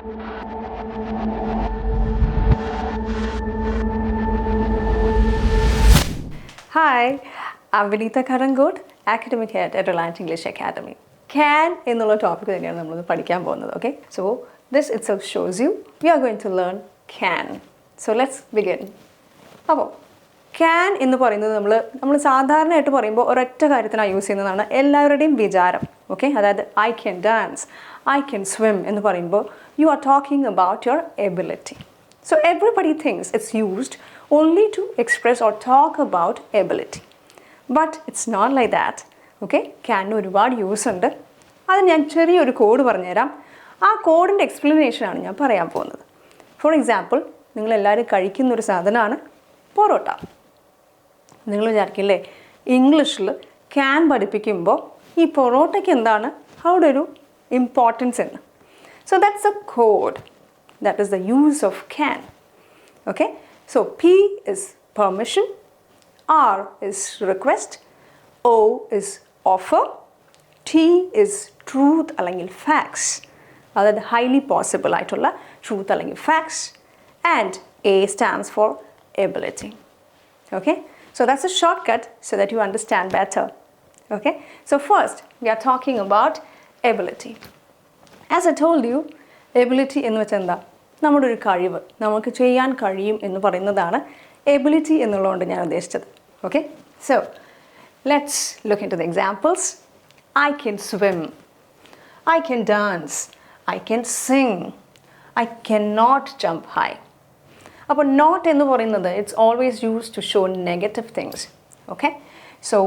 Hi, I'm Vinita Karangood, Academic Head at Reliant English Academy. Can എന്നുള്ള topic തന്നെയാണ് നമ്മൾ പഠിക്കാൻ പോകുന്നത്. Okay, so this itself shows you we are going to learn can. So let's begin. അപ്പോൾ can എന്ന് പറയുന്നത് നമ്മൾ സാധാരണയായിട്ട് പറയുമ്പോൾ ഒരൊറ്റ കാര്യത്തിനാണ് യൂസ് ചെയ്യുന്നതാണ് എല്ലാവരുടെയും വിചാരം. ഓക്കെ, അതായത് I can dance, I can swim എന്ന് പറയുമ്പോൾ you are talking about your ability. So everybody thinks it's used only to express or talk about ability. But it's not like that. Okay, can ഒരുപാട് use ഉണ്ട്. അത് ഞാൻ ചെറിയൊരു code പറഞ്ഞുതരാം. ആ കോഡിൻ്റെ എക്സ്പ്ലനേഷനാണ് ഞാൻ പറയാൻ പോകുന്നത്. ഫോർ എക്സാമ്പിൾ, നിങ്ങളെല്ലാവരും കഴിക്കുന്നൊരു സാധനമാണ് പൊറോട്ട. നിങ്ങൾ വിചാരിക്കില്ലേ ഇംഗ്ലീഷിൽ ക്യാൻ പഠിപ്പിക്കുമ്പോൾ ഈ പൊറോട്ടയ്ക്ക് എന്താണ് അവിടെ ഒരു ഇമ്പോർട്ടൻസ് എന്ന്. So that's A code. That is the use of can. Okay, so P is permission, R is request, O is offer, T is truth അല്ലെങ്കിൽ facts, അതായത് highly possible ആയിട്ടുള്ള truth അല്ലെങ്കിൽ facts, and A stands for ability. Okay, so that's a shortcut so that you understand better. Okay, so first we are talking about ability. As I told you, ability എന്ന് വെച്ചാൽ എന്താ, നമ്മുടെ ഒരു കഴിവ്, നമുക്ക് ചെയ്യാൻ കഴിയും എന്ന് പറയുന്നതാണ് എബിലിറ്റി എന്നുള്ളതുകൊണ്ട് ഞാൻ ഉദ്ദേശിച്ചത്. Okay, so let's look into the examples. I can swim, I can dance, I can sing, I can not jump high. അപ്പോൾ നോട്ട് എന്ന് പറയുന്നത് it's always use to show negative things. Okay, so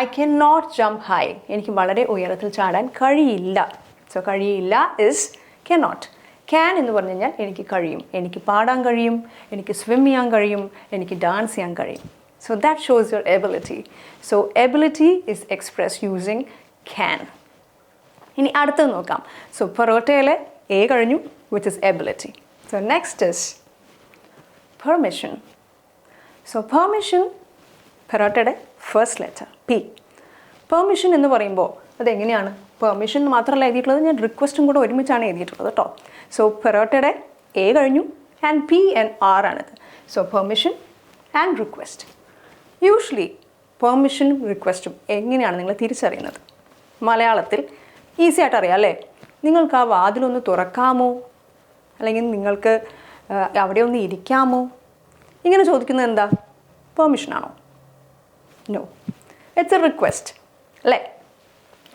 I can not jump high, എനിക്ക് വളരെ ഉയരത്തിൽ ചാടാൻ കഴിയില്ല. So കഴിയില്ല ഇസ് cannot. Can എന്ന് പറഞ്ഞു കഴിഞ്ഞാൽ എനിക്ക് കഴിയും, എനിക്ക് പാടാൻ കഴിയും, എനിക്ക് സ്വിം ചെയ്യാൻ കഴിയും, എനിക്ക് ഡാൻസ് ചെയ്യാൻ കഴിയും. So that shows your ability. So ability is express using can. ഇനി അടുത്തത് നോക്കാം. സോ പൊറോട്ടയിലെ എ കഴിഞ്ഞു, which is ability. So next is permission. So permission, പൊറോട്ടയുടെ ഫസ്റ്റ് ലെറ്റർ പി. പെർമിഷൻ എന്ന് പറയുമ്പോൾ അതെങ്ങനെയാണ്, പെർമിഷൻ മാത്രമല്ല എഴുതിയിട്ടുള്ളത്, ഞാൻ റിക്വസ്റ്റും കൂടെ ഒരുമിച്ചാണ് എഴുതിയിട്ടുള്ളത് കേട്ടോ. സോ പെറോട്ടയുടെ എ കഴിഞ്ഞു ആൻഡ് പി ആൻഡ് ആർ ആണിത്. So permission and request. Usually പെർമിഷനും റിക്വസ്റ്റും എങ്ങനെയാണ് നിങ്ങൾ തിരിച്ചറിയുന്നത്? മലയാളത്തിൽ ഈസി ആയിട്ട് അറിയാം അല്ലേ? നിങ്ങൾക്ക് ആ വാതിലൊന്ന് തുറക്കാമോ, അല്ലെങ്കിൽ നിങ്ങൾക്ക് അവിടെ ഒന്ന് ഇരിക്കാമോ, ഇങ്ങനെ ചോദിക്കുന്നത് എന്താ, പെർമിഷനാണോ? നോ, ഇറ്റ്സ് എ റിക്വസ്റ്റ് അല്ലേ?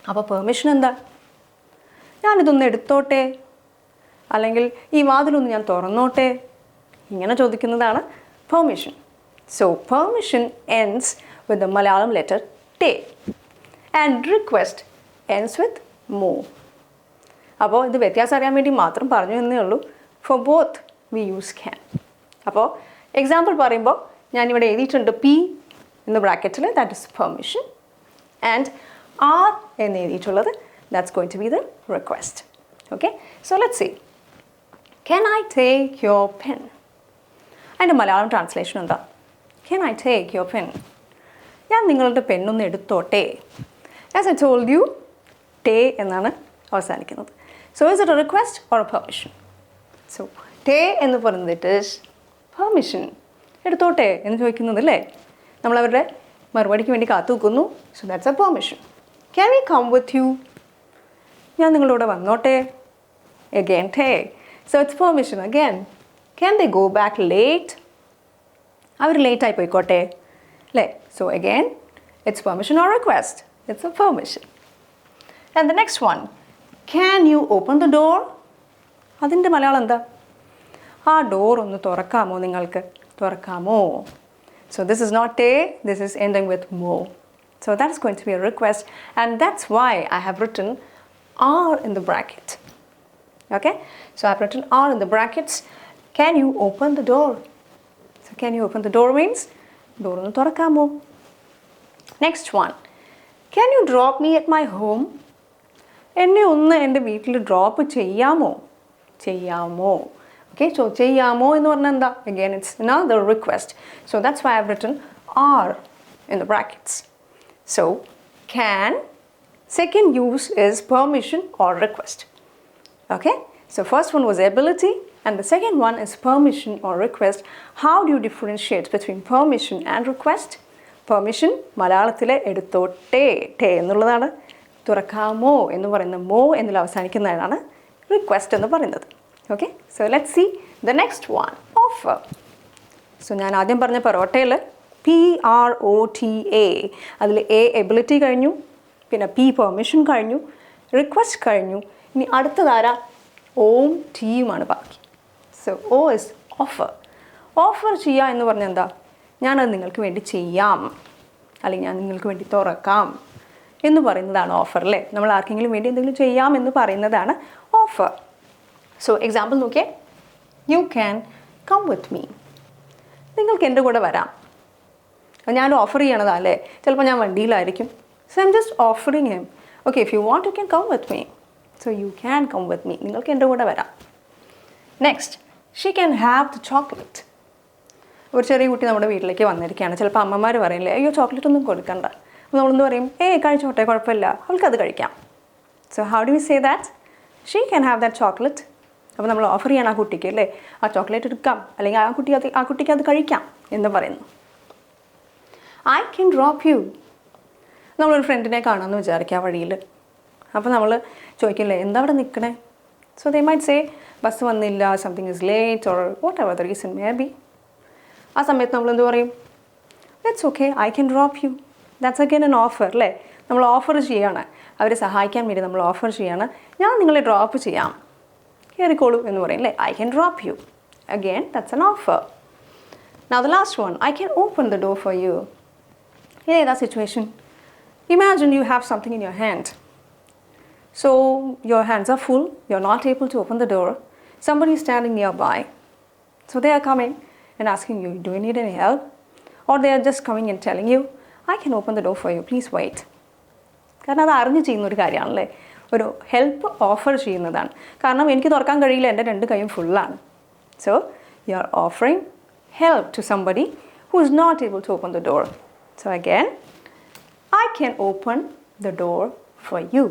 അപ്പോൾ പെർമിഷൻ എന്താ, ഞാനിതൊന്ന് എടുത്തോട്ടെ, അല്ലെങ്കിൽ ഈ വാതിലൊന്ന് ഞാൻ തുറന്നോട്ടെ, ഇങ്ങനെ ചോദിക്കുന്നതാണ് permission. So permission ends with the Malayalam letter ടേ ആൻഡ് റിക്വസ്റ്റ് എൻഡ്സ് വിത്ത് മോ. അപ്പോൾ ഇത് വ്യത്യാസം അറിയാൻ വേണ്ടി മാത്രം പറഞ്ഞു എന്നേ ഉള്ളൂ. For both we use can. അപ്പോൾ എക്സാമ്പിൾ പറയുമ്പോൾ ഞാനിവിടെ എഴുതിയിട്ടുണ്ട് പി എന്ന ബ്രാക്കറ്റിൽ, that is permission, and R എന്ന് എഴുതിയിട്ടുള്ളത്, that's going to be the request. Okay, so let's see. Can I take your pen? അതിൻ്റെ മലയാളം ട്രാൻസ്ലേഷൻ എന്താ? Can I take your pen? ഞാൻ നിങ്ങളുടെ പെണ്ണൊന്ന് എടുത്തോട്ടെ. As I told you, tay എന്നാണ് അവസാനിക്കുന്നത്. So is it a request or a permission? So tay എന്ന് പറയുന്നത് it is permission. എടുത്തോട്ടെ എന്ന് ചോദിക്കുന്നത് അല്ലേ? നമ്മളവരുടെ മറുപടിക്ക് വേണ്ടി കാത്തു നിൽക്കുന്നു. So that's a permission. Can we come with you? ഞാൻ നിങ്ങളോട് വന്നോട്ടെ. Again, tay. So it's permission again. Can they go back late? അവർ ലേറ്റ് ആയി പോയിക്കോട്ടെ അല്ലേ? So again, it's permission or request. It's a permission. And the next one, can you open the door? അതിൻ്റെ മലയാളം എന്താ? ആ ഡോർ ഒന്ന് തുറക്കാമോ, നിങ്ങൾക്ക് തുറക്കാമോ? So this is not tay, this is ending with mo. So that's going to be a request, and that's why I have written R in the bracket. Okay, so I've written R in the brackets. Can you open the door? So can you open the door means door onu thorakamo. Next one, can you drop me at my home? എന്നെ ഒന്ന് എൻ്റെ വീട്ടിൽ drop ചെയ്യാമോ? ചെയ്യാമോ. Okay, so ചെയ്യാമോ എന്ന് പറഞ്ഞാൽ എന്താ? Again, it's another request. So that's why I've written R in the brackets. So can, second use is permission or request. Okay, So first one was ability and the second one is permission or request. How do you differentiate between permission and request? Permission മലയാളത്തിലെ എടുത്തോട്ടെ ടേ എന്നുള്ളതാണ്. തുറക്കാമോ എന്ന് പറയുന്ന മോ എന്നിൽ അവസാനിക്കുന്നതാണ് request എന്ന് പറയുന്നത്. Okay, so let's see the next one, offer. So ഞാൻ ആദ്യം പറഞ്ഞ പൊറോട്ടയിൽ PROTA, അതിൽ A എബിലിറ്റി കഴിഞ്ഞു, പിന്നെ P പെർമിഷൻ കഴിഞ്ഞു, റിക്വസ്റ്റ് കഴിഞ്ഞു. ഇനി അടുത്തതാരാ? ഓം ടിയുമാണ് ബാക്കി. So O is offer. Offer ചെയ്യുക എന്ന് പറഞ്ഞാൽ എന്താ? ഞാനത് നിങ്ങൾക്ക് വേണ്ടി ചെയ്യാം, അല്ലെങ്കിൽ ഞാൻ നിങ്ങൾക്ക് വേണ്ടി തുറക്കാം എന്ന് പറയുന്നതാണ് ഓഫർ അല്ലേ? നമ്മൾ ആർക്കെങ്കിലും വേണ്ടി എന്തെങ്കിലും ചെയ്യാം എന്ന് പറയുന്നതാണ് ഓഫർ. സോ എക്സാമ്പിൾ നോക്കിയേ, you can come with me. നിങ്ങൾക്ക് എൻ്റെ കൂടെ വരാം. ഞാൻ ഓഫർ ചെയ്യണതല്ലേ, ചിലപ്പോൾ ഞാൻ വണ്ടിയിലായിരിക്കും. So I am just offering him, okay if you want you can come with me. So you can come with me, നിങ്ങൾക്ക് എൻ്റെ കൂടെ വരാം. Next, she can have the chocolate. ഒരു ചെറിയ കുട്ടി നമ്മുടെ വീട്ടിലേക്ക് വന്നിരിക്കുകയാണ്. ചിലപ്പോൾ അമ്മമാർ പറയില്ലേ, അയ്യോ ചോക്ലേറ്റ് ഒന്നും കൊടുക്കണ്ട. അപ്പോൾ നമ്മളെന്ത് പറയും, കഴിച്ചോട്ടെ കുഴപ്പമില്ല, അവൾക്കത് കഴിക്കാം. So how do we say that? She can have that chocolate. അപ്പോൾ നമ്മൾ ഓഫർ ചെയ്യണം ആ കുട്ടിക്ക് അല്ലേ, ആ ചോക്ലേറ്റ് എടുക്കാം, അല്ലെങ്കിൽ ആ കുട്ടിക്ക് അത് കഴിക്കാം എന്ന് പറയുന്നു. I can drop U. നമ്മളൊരു ഫ്രണ്ടിനെ കാണാമെന്ന് വിചാരിക്കാം വഴിയിൽ. അപ്പോൾ നമ്മൾ ചോദിക്കില്ലേ, എന്താ അവിടെ നിൽക്കണേ? So they might say bus വന്നില്ല, something is late or whatever the reason maybe. ആ സമയത്ത് നമ്മൾ എന്ത് പറയും? It's okay, I can drop you. That's again an offer അല്ലേ? നമ്മൾ ഓഫർ ചെയ്യാണ്, അവരെ സഹായിക്കാൻ വേണ്ടി നമ്മൾ ഓഫർ ചെയ്യാണ്, ഞാൻ നിങ്ങളെ ഡ്രോപ്പ് ചെയ്യാം, കയറിക്കോളൂ എന്ന് പറയും അല്ലേ? I can drop U. Again that's an offer. Now the last one, I can open the door for you. ഇതേതാ situation? Imagine you have something in your hand. So your hands are full, you're not able to open the door. Somebody is standing nearby. So they are coming and asking you, do you need any help? Or they are just coming and telling you, I can open the door for you, please wait. കാരണം അത് അറിഞ്ഞ് ചെയ്യുന്നൊരു കാര്യമാണല്ലേ, ഒരു help offer ചെയ്യുന്നതാണ്. കാരണം എനിക്ക് തുറക്കാൻ കഴിയില്ല, എൻ്റെ രണ്ട് കൈയും ഫുള്ളാണ്. So you are offering help to somebody who is not able to open the door. So again I can open the door for you.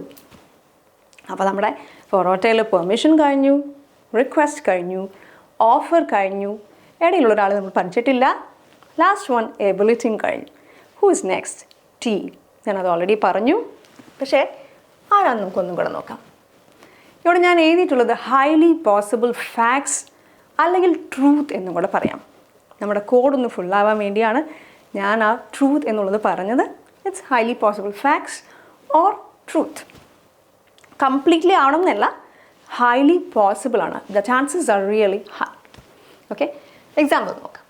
അപ്പോൾ നമ്മുടെ പൊറോട്ടയിൽ പെർമിഷൻ കഴിഞ്ഞു, റിക്വസ്റ്റ് കഴിഞ്ഞു, ഓഫർ കഴിഞ്ഞു, ഇടയിലുള്ള ഒരാൾ നമ്മൾ പഠിച്ചിട്ടില്ല. ലാസ്റ്റ് വൺ എബിലിറ്റിയും കഴിഞ്ഞു. Who is next? ടി. ഞാനത് ഓൾറെഡി പറഞ്ഞു, പക്ഷേ ആരാന്ന് നമുക്കൊന്നും കൂടെ നോക്കാം. ഇവിടെ ഞാൻ എഴുതിയിട്ടുള്ളത് ഹൈലി പോസിബിൾ ഫാക്ട്സ് അല്ലെങ്കിൽ ട്രൂത്ത് എന്നും കൂടെ പറയാം. നമ്മുടെ കോഡൊന്ന് ഫുള്ളാവാൻ വേണ്ടിയാണ് ഞാൻ ആ ട്രൂത്ത് എന്നുള്ളത് പറഞ്ഞത്. It's highly possible facts or truth. Completely ആവണമെന്നല്ല, highly possible ആണ്. The chances are really high. Okay? Example നോക്കാം.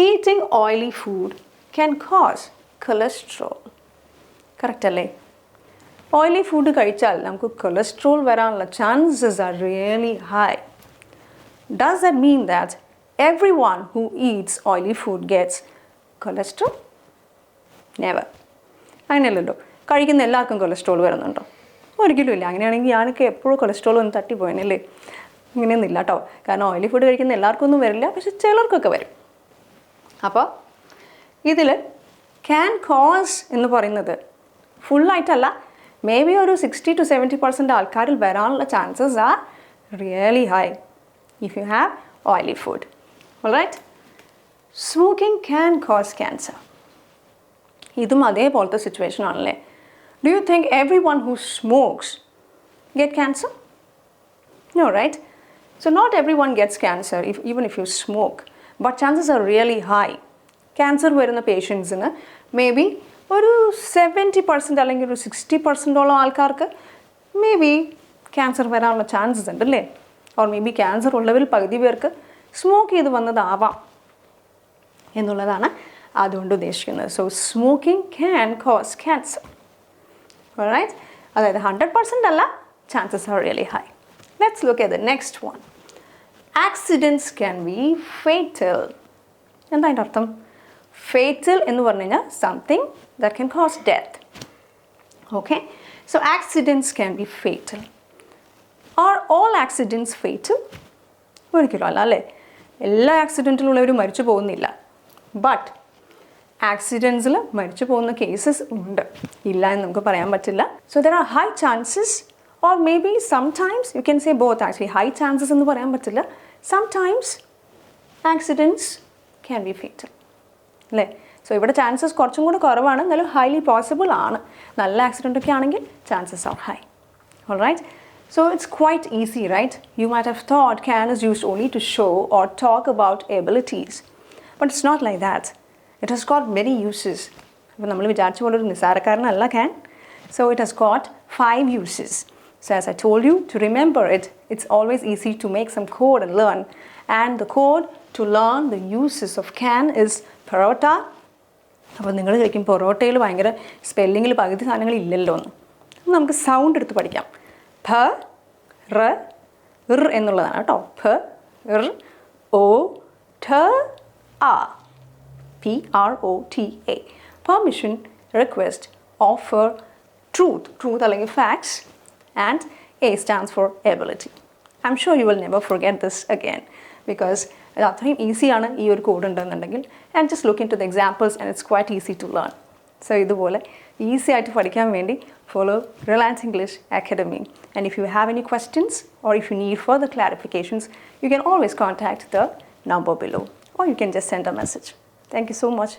Eating oily food can cause cholesterol. Correct അല്ലേ? ഓയിലി ഫുഡ് കഴിച്ചാൽ നമുക്ക് കൊളസ്ട്രോൾ വരാനുള്ള chances are really high. Does that mean that everyone who eats oily food gets cholesterol? Never. അങ്ങനെയല്ലല്ലോ. കഴിക്കുന്ന എല്ലാവർക്കും cholesterol വരുന്നുണ്ടോ? ഒരിക്കലും ഇല്ല. അങ്ങനെയാണെങ്കിൽ ഞാനൊക്കെ എപ്പോഴും കൊളസ്ട്രോൾ ഒന്ന് തട്ടിപ്പോയനല്ലേ? ഇങ്ങനെയൊന്നുമില്ല കേട്ടോ. കാരണം ഓയിലി ഫുഡ് കഴിക്കുന്ന എല്ലാവർക്കും ഒന്നും വരില്ല, പക്ഷെ ചിലർക്കൊക്കെ വരും. അപ്പോൾ ഇതിൽ ക്യാൻ കോസ് എന്ന് പറയുന്നത് ഫുള്ളായിട്ടല്ല, മേ ബി ഒരു 60 to 70% ആൾക്കാരിൽ വരാനുള്ള chances are really high if you have oily food. Alright. Smoking can cause cancer. ഇതും അതേപോലത്തെ സിറ്റുവേഷൻ ആണല്ലേ. Do you think everyone who smokes get cancer? No, right? So not everyone gets cancer even if you smoke, but chances are really high. Cancer വരുന്ന പേഷ്യൻസിന് may be ഒരു 70% അല്ലെങ്കിൽ ഒരു 60% ആൾക്കാർക്ക് maybe cancer വരാനുള്ള chances ഉണ്ട് അല്ലേ? Or maybe cancer ഉള്ളവരിൽ പകുതി പേർക്ക് സ്മോക്ക് ചെയ്ത് വന്നതാവാം എന്നുള്ളതാണ് അതുകൊണ്ട് ഉദ്ദേശിക്കുന്നത്. So smoking can cause cancer. Alright? അതായത് 100% അല്ല, chances are really high. Let's look at the next one. Accidents can be fatal. എന്താ അതിൻ്റെ അർത്ഥം? ഫേറ്റൽ എന്ന് പറഞ്ഞു കഴിഞ്ഞാൽ something that can cause death. Okay, so accidents can be fatal. Are all accidents fatal? ഒരിക്കലും അല്ല അല്ലേ? എല്ലാ ആക്സിഡൻറ്റിലുള്ളവരും മരിച്ചു പോകുന്നില്ല. ബട്ട് ആക്സിഡൻസിൽ മരിച്ചു പോകുന്ന കേസസ് ഉണ്ട്, ഇല്ല എന്ന് നമുക്ക് പറയാൻ പറ്റില്ല. So there are high chances or maybe sometimes you can say both actually. High chances എന്ന് പറയാൻ പറ്റില്ല. Sometimes accidents can be fatal. അല്ലേ? സോ ഇവിടെ ചാൻസസ് കുറച്ചും കൂടെ കുറവാണ്, എന്നാലും ഹൈലി പോസിബിൾ ആണ്. നല്ല ആക്സിഡൻ്റ് ഒക്കെ ആണെങ്കിൽ chances are high. All right, so it's quite easy, right? You might have thought can is used only to show or talk about abilities, but it's not like that. It has got many uses. അപ്പോൾ നമ്മൾ വിചാരിച്ച പോലെ ഒരു നിസ്സാരക്കാരനല്ല can. So it has got 5 uses. So as I told you, to remember it, it's always easy to make some code and learn. And the code to learn the uses of can is parota. അപ്പോൾ നിങ്ങൾ കഴിക്കും പൊറോട്ടയിൽ ഭയങ്കര സ്പെല്ലിങ്ങിൽ പകുതി സാധനങ്ങൾ ഇല്ലല്ലോ എന്ന്. നമുക്ക് sound എടുത്ത് പഠിക്കാം. ഭ റ ഇർ എന്നുള്ളതാണ് കേട്ടോ. ഭ ഇർ ഒ ഠ ആ. PROTA. Permission, request, offer, truth അല്ലെങ്കിൽ facts, and A stands for ability. I'm sure you will never forget this again because it അത്രയും ഈസിയാണ് ഈ ഒരു കോഡ് ഉണ്ടെന്നുണ്ടെങ്കിൽ. And just look into the examples and it's quite easy to learn. So ഇതുപോലെ easy ആയിട്ട് പഠിക്കാൻ വേണ്ടി follow Reliant English Academy. And if you have any questions or if you need further clarifications, you can always contact the number below or you can just send a message. Thank you so much.